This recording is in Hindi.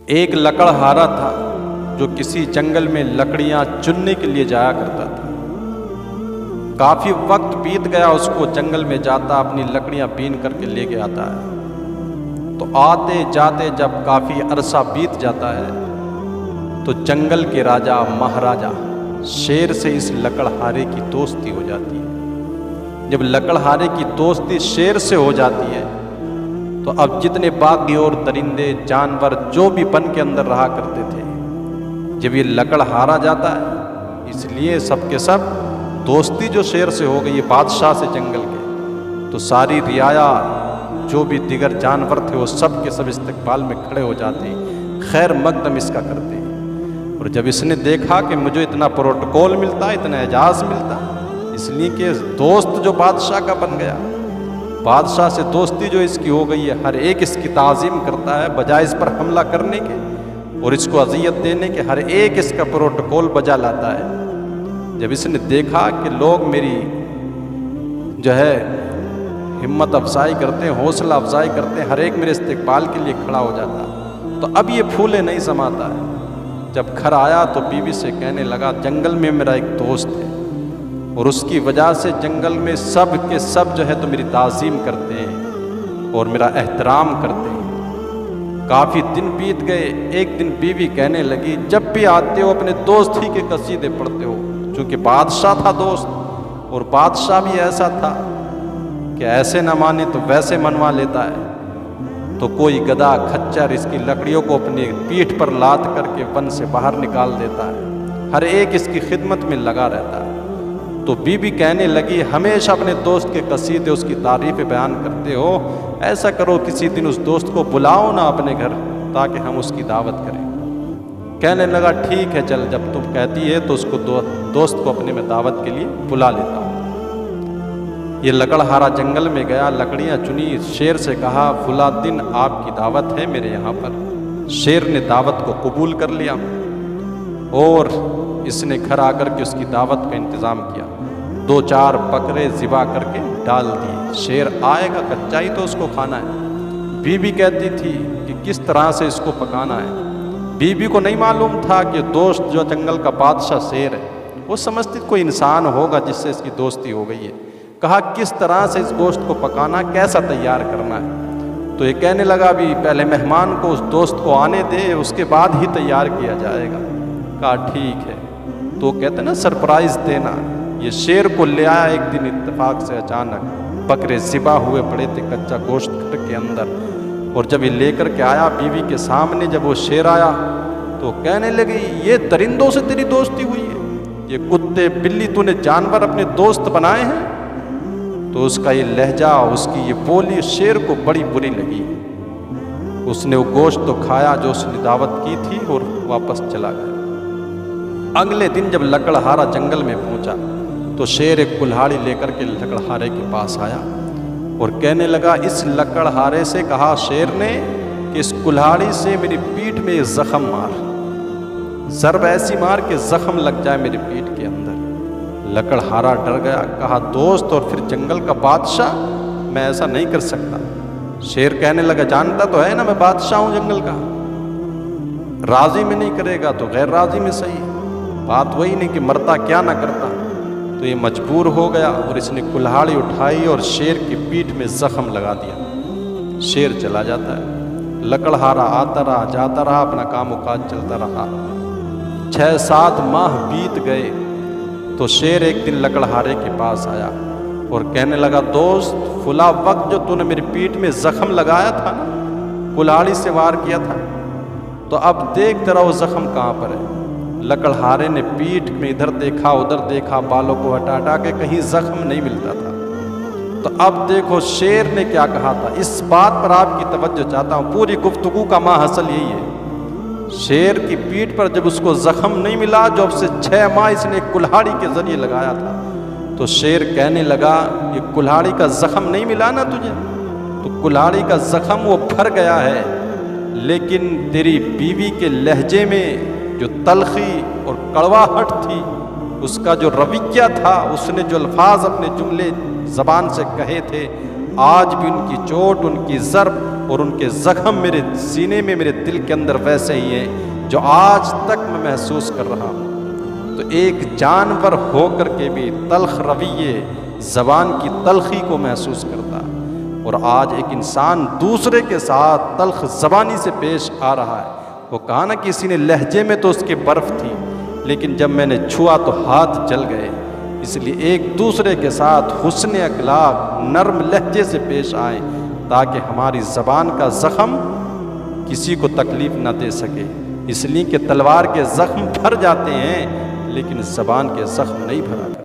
एक लकड़हारा था जो किसी जंगल में लकड़ियां चुनने के लिए जाया करता था। काफी वक्त बीत गया, उसको जंगल में जाता अपनी लकड़ियां बीन करके लेके आता है। तो आते जाते जब काफी अरसा बीत जाता है तो जंगल के राजा महाराजा शेर से इस लकड़हारे की दोस्ती हो जाती है। जब लकड़हारे की दोस्ती शेर से हो जाती है तो अब जितने बागी और दरिंदे जानवर जो भी वन के अंदर रहा करते थे, जब ये लकड़हारा जाता है, इसलिए सबके सब दोस्ती जो शेर से हो गई है बादशाह से जंगल के, तो सारी रियाया जो भी दिगर जानवर थे वो सब के सब इस्तकबाल में खड़े हो जाते हैं, खैर मकदम इसका करते हैं। और जब इसने देखा कि मुझे इतना प्रोटोकॉल मिलता है, इतना एजाज मिलता, इसलिए कि दोस्त जो बादशाह का बन गया, बादशाह से दोस्ती जो इसकी हो गई है, हर एक इसकी ताज़ीम करता है बजाय इस पर हमला करने के और इसको अजियत देने के, हर एक इसका प्रोटोकॉल बजा लाता है। जब इसने देखा कि लोग मेरी जो है हिम्मत अफजाई करते हैं, हौसला अफजाई करते हैं, हर एक मेरे इस्तकबाल के लिए खड़ा हो जाता, तो अब ये फूले नहीं समाता है। जब घर आया तो बीवी से कहने लगा, जंगल में मेरा एक दोस्त है और उसकी वजह से जंगल में सब के सब जो है तो मेरी ताज़ीम करते हैं और मेरा एहतराम करते हैं। काफ़ी दिन बीत गए। एक दिन बीवी कहने लगी, जब भी आते हो अपने दोस्त ही के कसीदे पढ़ते हो, क्योंकि बादशाह था दोस्त और बादशाह भी ऐसा था कि ऐसे न माने तो वैसे मनवा लेता है। तो कोई गधा खच्चर इसकी लकड़ियों को अपनी पीठ पर लाद करके वन से बाहर निकाल देता है, हर एक इसकी खिदमत में लगा रहता है। तो बीबी कहने लगी, हमेशा अपने दोस्त के कसीदे उसकी तारीफ़ बयान करते हो, ऐसा करो किसी दिन उस दोस्त को बुलाओ ना अपने घर ताकि हम उसकी दावत करें। कहने लगा, ठीक है चल, जब तुम कहती है तो उसको दोस्त को अपने में दावत के लिए बुला लेता हूँ। ये लकड़हारा जंगल में गया, लकड़ियाँ चुनी, शेर से कहा, फुला दिन आपकी दावत है मेरे यहाँ पर। शेर ने दावत को कबूल कर लिया और इसने घर आकर के उसकी दावत का इंतज़ाम किया। 2-4 बकरे ज़िबा करके डाल दिए। शेर आएगा, कच्चा ही तो उसको खाना है। बीबी कहती थी कि किस तरह से इसको पकाना है। बीबी को नहीं मालूम था कि दोस्त जो जंगल का बादशाह शेर है, वो समझती कोई इंसान होगा जिससे इसकी दोस्ती हो गई है। कहा किस तरह से इस गोश्त को पकाना, कैसा तैयार करना है। तो ये कहने लगा, भी पहले मेहमान को उस दोस्त को आने दे, उसके बाद ही तैयार किया जाएगा। कहा ठीक है। तो कहते ना सरप्राइज़ देना। ये शेर को ले आया एक दिन इत्तेफाक से, अचानक बकरे ज़िबा हुए पड़े थे कच्चा गोश्त घर के अंदर, और जब ये लेकर के आया बीवी के सामने, जब वो शेर आया तो कहने लगी, ये दरिंदों से तेरी दोस्ती हुई है, ये कुत्ते बिल्ली तूने जानवर अपने दोस्त बनाए हैं। तो उसका ये लहजा, उसकी ये बोली शेर को बड़ी बुरी लगी। उसने वो गोश्त तो खाया जो उसने दावत की थी और वापस चला गया। अगले दिन जब लकड़हारा जंगल में पहुंचा तो शेर एक कुल्हाड़ी लेकर के लकड़हारे के पास आया और कहने लगा, इस लकड़हारे से कहा शेर ने कि इस कुल्हाड़ी से मेरी पीठ में जख्म मार, ज़रब ऐसी मार कि जख्म लग जाए मेरी पीठ के अंदर। लकड़हारा डर गया, कहा दोस्त और फिर जंगल का बादशाह, मैं ऐसा नहीं कर सकता। शेर कहने लगा, जानता तो है ना मैं बादशाह हूं जंगल का, राजी में नहीं करेगा तो गैर राजी में सही, बात वही नहीं कि मरता क्या ना करता। तो ये मजबूर हो गया और इसने कुल्हाड़ी उठाई और शेर की पीठ में जख्म लगा दिया। शेर चला जाता है। लकड़हारा आता रहा, जाता रहा, अपना काम काज चलता रहा। 6-7 माह बीत गए तो शेर एक दिन लकड़हारे के पास आया और कहने लगा, दोस्त फुला वक्त जो तूने मेरी पीठ में जख्म लगाया था ना, कुल्हाड़ी से वार किया था, तो अब देख तेरा वो जख्म कहाँ पर है। लकड़हारे ने पीठ में इधर देखा उधर देखा, बालों को हटा हटा के कहीं जख्म नहीं मिलता था। तो अब देखो शेर ने क्या कहा था, इस बात पर आपकी तवज्जो चाहता हूँ। पूरी गुफ्तगू का माहसल यही है, शेर की पीठ पर जब उसको जख्म नहीं मिला जो अब से 6 माह इसने कुल्हाड़ी के जरिए लगाया था, तो शेर कहने लगा, ये कुल्हाड़ी का जख्म नहीं मिला ना तुझे, तो कुल्हाड़ी का जख्म वो फर गया है, लेकिन तेरी बीवी के लहजे में जो तलखी और कड़वाहट थी, उसका जो रवैया था, उसने जो अल्फाज अपने जुमले ज़बान से कहे थे, आज भी उनकी चोट, उनकी ज़रब और उनके ज़ख्म मेरे सीने में, मेरे दिल के अंदर वैसे ही हैं जो आज तक मैं महसूस कर रहा हूँ। तो एक जानवर होकर के भी तल्ख रवैये, ज़बान की तलखी को महसूस करता, और आज एक इंसान दूसरे के साथ तल्ख ज़बानी से पेश आ रहा है। वो कहा ना, किसी ने लहजे में तो उसके बर्फ़ थी, लेकिन जब मैंने छुआ तो हाथ जल गए। इसलिए एक दूसरे के साथ हुस्न अखलाक, नर्म लहजे से पेश आए, ताकि हमारी ज़बान का ज़ख़म किसी को तकलीफ़ ना दे सके। इसलिए कि तलवार के ज़ख़्म भर जाते हैं, लेकिन ज़बान के ज़ख़्म नहीं भरा।